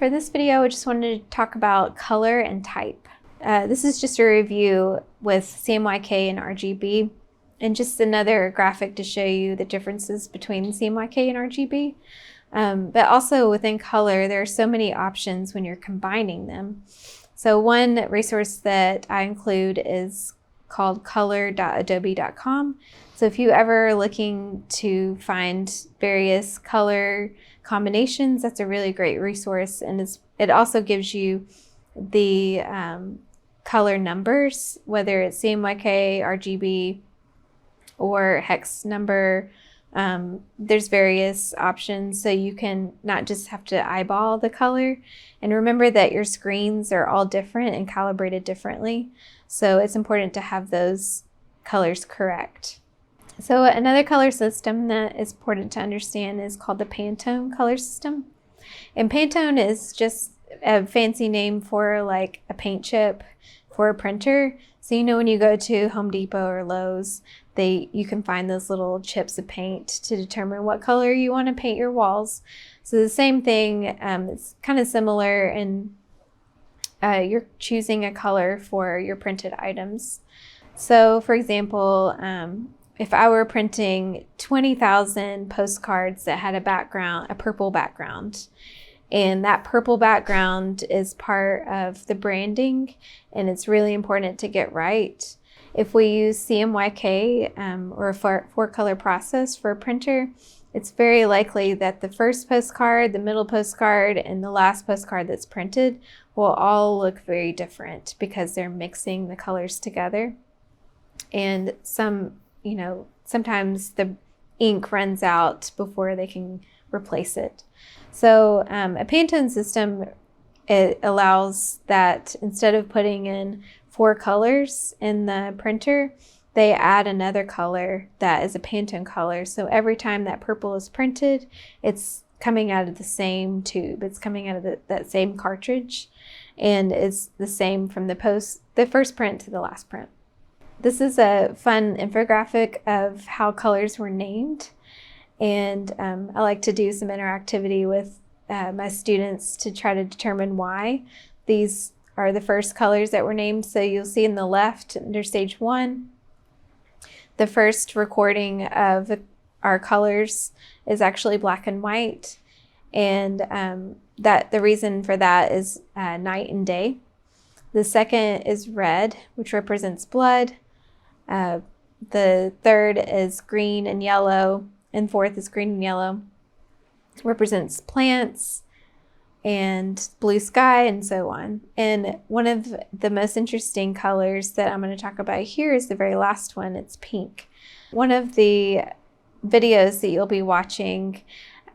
For this video, I just wanted to talk about color and type. This is just a review with CMYK and RGB, and just another graphic to show you the differences between CMYK and RGB. But also within color, there are so many options when you're combining them. So one resource that I include is called color.adobe.com. So if you ever are looking to find various color combinations, that's a really great resource. And it also gives you the color numbers, whether it's CMYK, RGB, or hex number. There's various options, so you can not just have to eyeball the color. And remember that your screens are all different and calibrated differently, so it's important to have those colors correct. So another color system that is important to understand is called the Pantone color system. And Pantone is just a fancy name for like a paint chip for a printer. So you know when you go to Home Depot or Lowe's, you can find those little chips of paint to determine what color you want to paint your walls. So the same thing, it's kind of similar, and you're choosing a color for your printed items. So for example, if I were printing 20,000 postcards that had a purple background, and that purple background is part of the branding, and it's really important to get right. If we use CMYK or a four-color process for a printer, it's very likely that the first postcard, the middle postcard, and the last postcard that's printed will all look very different because they're mixing the colors together. And sometimes the ink runs out before they can replace it. So a Pantone system, it allows that instead of putting in 4 colors in the printer, they add another color that is a Pantone color. So every time that purple is printed, it's coming out of the same tube. It's coming out of that same cartridge, and it's the same from the first print to the last print. This is a fun infographic of how colors were named. And I like to do some interactivity with my students to try to determine why these are the first colors that were named. So you'll see in the left under stage 1, the first recording of our colors is actually black and white. And the reason for that is night and day. The second is red, which represents blood. The third is green and yellow, and fourth is green and yellow. It represents plants and blue sky and so on. And one of the most interesting colors that I'm going to talk about here is the very last one. It's pink. One of the videos that you'll be watching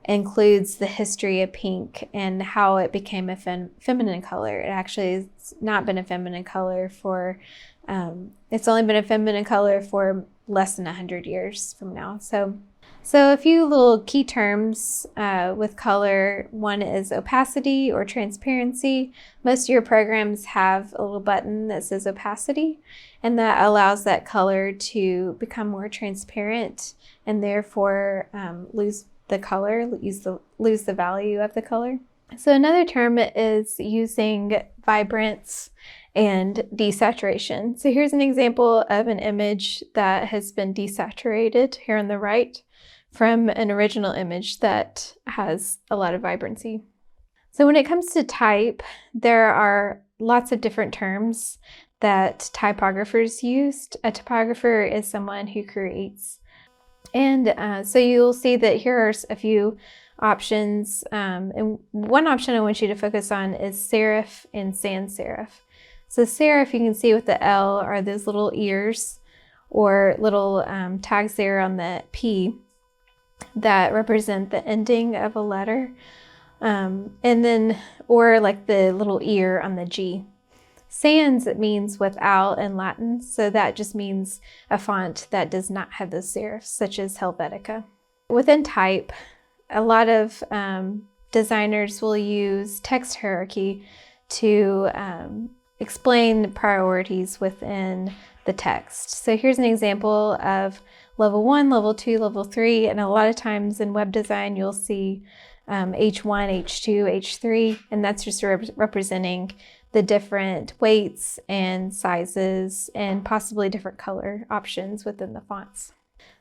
includes the history of pink and how it became a feminine color. It actually has not been a feminine color for it's only been a feminine color for less than 100 years from now. So a few little key terms with color. One is opacity or transparency. Most of your programs have a little button that says opacity, and that allows that color to become more transparent and therefore lose the color, lose the value of the color. So another term is using vibrance and desaturation. So here's an example of an image that has been desaturated here on the right from an original image that has a lot of vibrancy. So when it comes to type, there are lots of different terms that typographers use. A typographer is someone who creates. And so you'll see that here are a few options. And one option I want you to focus on is serif and sans serif. So serif, you can see with the L are those little ears or little tags there on the P that represent the ending of a letter. And then, or like the little ear on the G. Sans, it means without in Latin, so that just means a font that does not have those serifs, such as Helvetica. Within type, a lot of designers will use text hierarchy to explain priorities within the text. So here's an example of level 1, level 2, level 3, and a lot of times in web design you'll see H1, H2, H3, and that's just representing the different weights and sizes and possibly different color options within the fonts.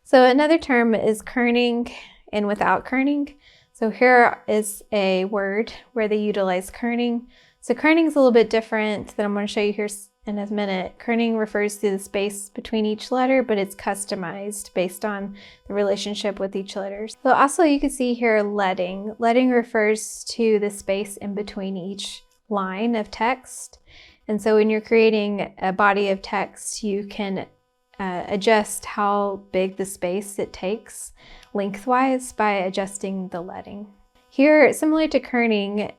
So another term is kerning and without kerning. So here is a word where they utilize kerning. So kerning is a little bit different that I'm going to show you here in a minute. Kerning refers to the space between each letter, but it's customized based on the relationship with each letter. So also you can see here leading. Leading refers to the space in between each line of text. And so when you're creating a body of text, you can adjust how big the space it takes lengthwise by adjusting the leading. Here, similar to kerning,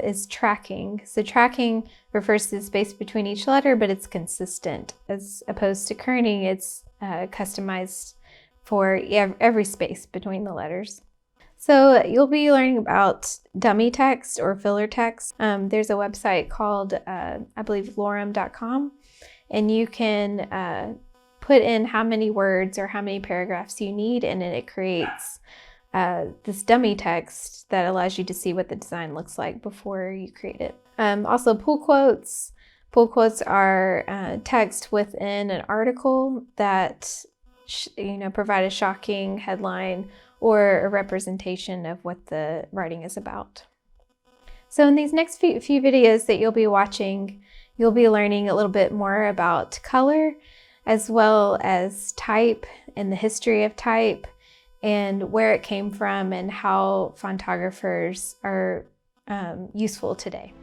is tracking. So tracking refers to the space between each letter, but it's consistent. As opposed to kerning, it's customized for every space between the letters. So you'll be learning about dummy text or filler text. There's a website called, I believe, lorem.com, and you can put in how many words or how many paragraphs you need, and then it creates this dummy text that allows you to see what the design looks like before you create it. Also pull quotes. Pull quotes are text within an article that provide a shocking headline or a representation of what the writing is about. So in these next few videos that you'll be watching, you'll be learning a little bit more about color, as well as type and the history of type and where it came from and how fontographers are useful today.